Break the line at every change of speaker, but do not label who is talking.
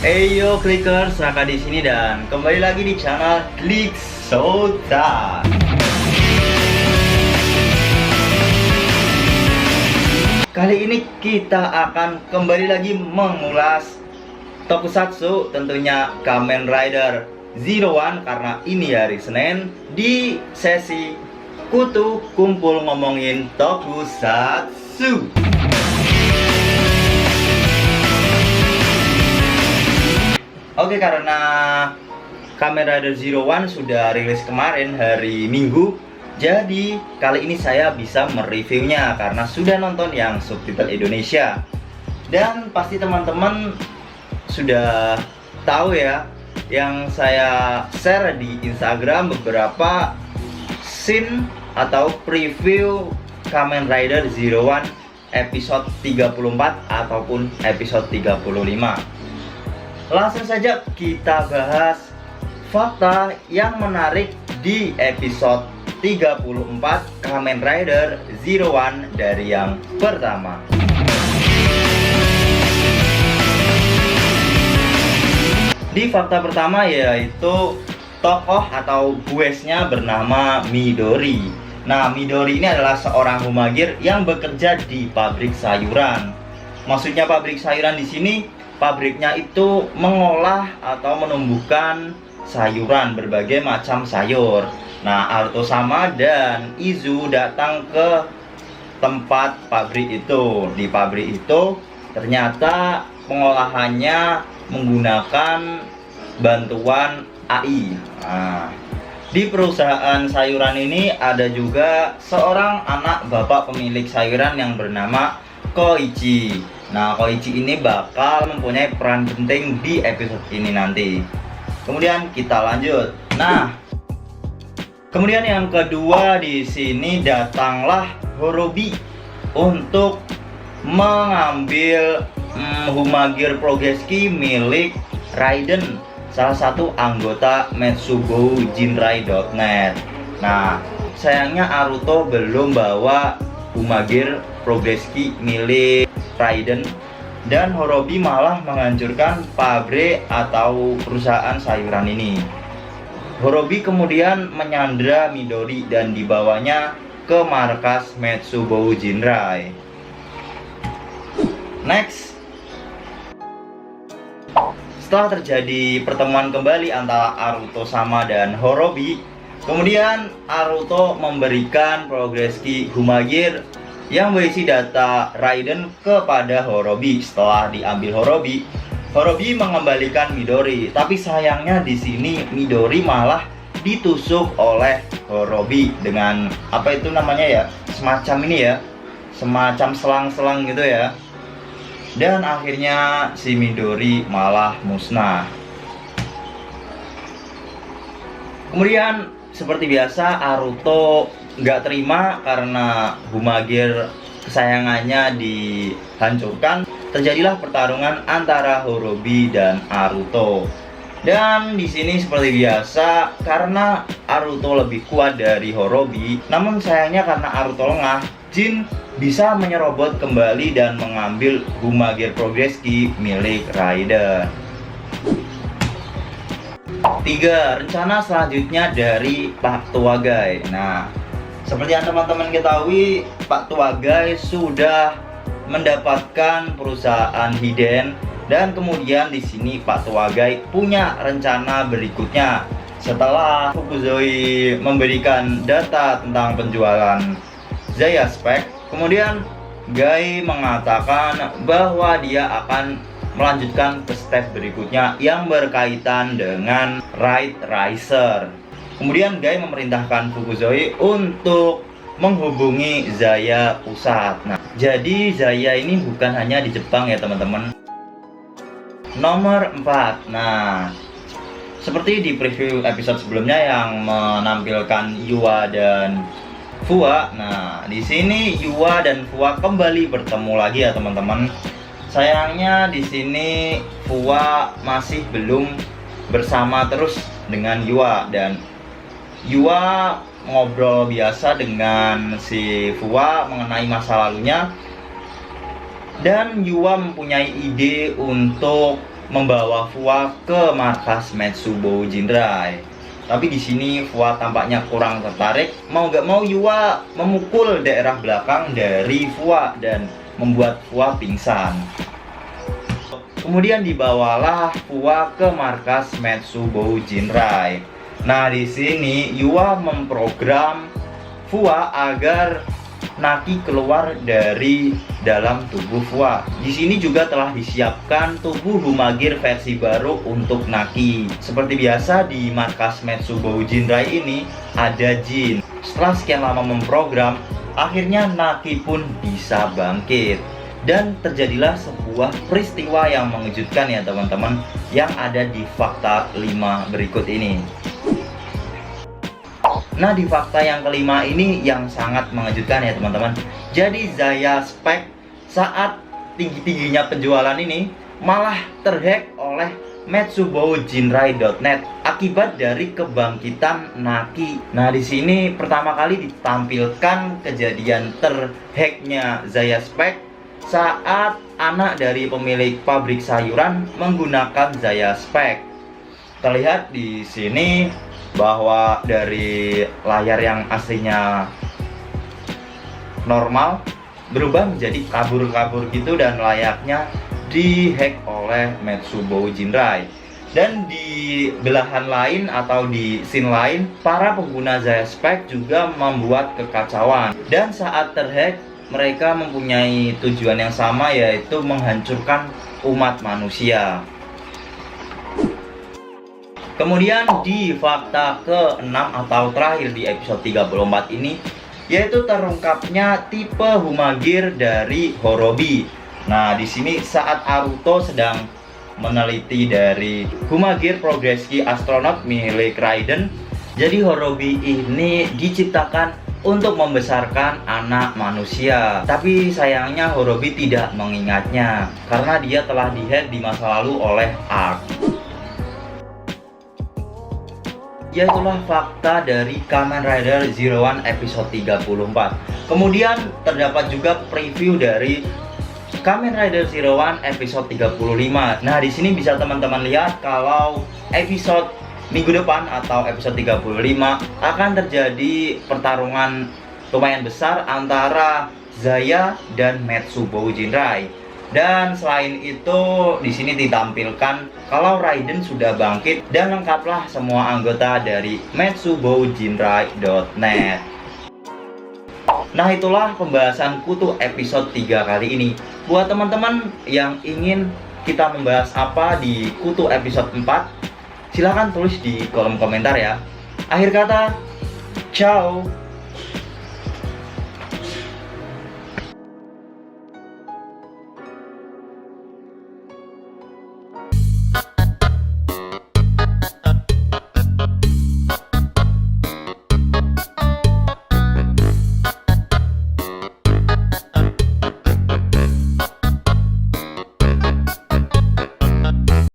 Eyo Clickers, Raka di sini dan kembali lagi di channel Klik Sota. Kali ini kita akan kembali lagi mengulas Tokusatsu, tentunya Kamen Rider Zero One, karena ini hari Senin di sesi Kutu Kumpul Ngomongin Tokusatsu. Oke, karena Kamen Rider Zero One sudah rilis kemarin hari Minggu, jadi kali ini saya bisa mereviewnya karena sudah nonton yang subtitle Indonesia. Dan pasti teman-teman sudah tahu ya, yang saya share di Instagram beberapa scene atau preview Kamen Rider Zero One episode 34 ataupun episode 35. Langsung saja kita bahas fakta yang menarik di episode 34 Kamen Rider Zero One dari yang pertama. Di fakta pertama yaitu tokoh atau buesnya bernama Midori. Nah, Midori ini adalah seorang humagir yang bekerja di pabrik sayuran. Maksudnya pabrik sayuran di sini, pabriknya itu mengolah atau menumbuhkan sayuran, berbagai macam sayur. Nah, Arutosama dan Izu datang ke tempat pabrik itu. Di pabrik itu ternyata pengolahannya menggunakan bantuan AI. Nah, di perusahaan sayuran ini ada juga seorang anak bapak pemilik sayuran yang bernama Koichi. Nah, Koichi ini bakal mempunyai peran penting di episode ini nanti. Kemudian kita lanjut. Nah, kemudian yang kedua di sini datanglah Horobi untuk mengambil humagir Progresski milik Raiden, salah satu anggota Metsubou Jinrai.net. Nah, sayangnya Aruto belum bawa humagir Progresski milik Raiden, dan Horobi malah menghancurkan pabrik atau perusahaan sayuran ini. Horobi kemudian menyandra Midori dan dibawanya ke markas Metsubou Jinrai. Next, setelah terjadi pertemuan kembali antara Arutosama dan Horobi, kemudian Aruto memberikan Progresski humagir yang berisi data Raiden kepada Horobi. Setelah diambil Horobi, Horobi mengembalikan Midori. Tapi sayangnya di sini Midori malah ditusuk oleh Horobi dengan apa itu namanya ya? Semacam ini ya. Semacam selang-selang gitu ya. Dan akhirnya si Midori malah musnah. Kemudian seperti biasa Aruto nggak terima karena humagir kesayangannya dihancurkan. Terjadilah pertarungan antara Horobi dan Aruto. Dan di sini seperti biasa, karena Aruto lebih kuat dari Horobi, namun sayangnya karena Aruto lengah, Jin bisa menyerobot kembali dan mengambil humagir Progresski milik Raiden. 3. Rencana selanjutnya dari Pak Tuagai. Nah, seperti yang teman-teman ketahui, Pak Tuagai sudah mendapatkan perusahaan Hiden, dan kemudian di sini Pak Tuagai punya rencana berikutnya. Setelah Fukuzoi memberikan data tentang penjualan Zaya Spec, kemudian Gai mengatakan bahwa dia akan melanjutkan ke step berikutnya yang berkaitan dengan Ride Racer. Kemudian Gai memerintahkan Fukuzoi untuk menghubungi Zaya Pusat. Nah, jadi Zaya ini bukan hanya di Jepang ya teman-teman. Nomor 4. Nah, seperti di preview episode sebelumnya yang menampilkan Yua dan Fua. Nah, di sini Yua dan Fua kembali bertemu lagi ya teman-teman. Sayangnya di sini Fua masih belum bersama terus dengan Yua, dan Yua ngobrol biasa dengan si Fua mengenai masa lalunya, dan Yua mempunyai ide untuk membawa Fua ke markas Metsubo Jinrai. Tapi di sini Fua tampaknya kurang tertarik. Mau gak mau Yua memukul daerah belakang dari Fua dan membuat Fua pingsan. Kemudian dibawalah Fua ke markas Metsubo Jinrai. Nah, di sini Yua memprogram Fua agar Naki keluar dari dalam tubuh Fua. Di sini juga telah disiapkan tubuh Humagir versi baru untuk Naki. Seperti biasa di markas Metsubo Jinrai ini ada Jin. Setelah sekian lama memprogram, akhirnya Naki pun bisa bangkit. Dan terjadilah sebuah peristiwa yang mengejutkan ya teman-teman, yang ada di fakta 5 berikut ini. Nah, di fakta yang kelima ini yang sangat mengejutkan ya teman-teman. Jadi Zaya Spec saat tinggi-tingginya penjualan ini malah terhack oleh Metsubo-Jinrai.net akibat dari kebangkitan Naki. Nah, di sini pertama kali ditampilkan kejadian terhacknya Zaya Spec saat anak dari pemilik pabrik sayuran menggunakan Zaya Spec. Terlihat di sini bahwa dari layar yang aslinya normal berubah menjadi kabur-kabur gitu dan layaknya dihack oleh Metsubo Jinrai. Dan di belahan lain atau di scene lain, para pengguna Zaya Spec juga membuat kekacauan. Dan saat terhack, mereka mempunyai tujuan yang sama, yaitu menghancurkan umat manusia. Kemudian di fakta ke-6 atau terakhir di episode 34 ini, yaitu terungkapnya tipe Humagir dari Horobi. Nah, di sini saat Aruto sedang meneliti dari Humagir Progresski Astronaut milik Raiden, jadi Horobi ini diciptakan untuk membesarkan anak manusia. Tapi sayangnya Horobi tidak mengingatnya karena dia telah dihack di masa lalu oleh Ark. Yaitulah fakta dari Kamen Rider Zero One episode 34. Kemudian terdapat juga preview dari Kamen Rider Zero One episode 35. Nah, di sini bisa teman-teman lihat kalau episode minggu depan atau episode 35 akan terjadi pertarungan lumayan besar antara Zaya dan Metsubo Jinrai. Dan selain itu di sini ditampilkan kalau Raiden sudah bangkit dan lengkaplah semua anggota dari Metsubo-Jinrai.net. Nah, itulah pembahasan Kutu episode 3 kali ini. Buat teman-teman yang ingin kita membahas apa di Kutu episode 4, silahkan tulis di kolom komentar ya. Akhir kata, ciao.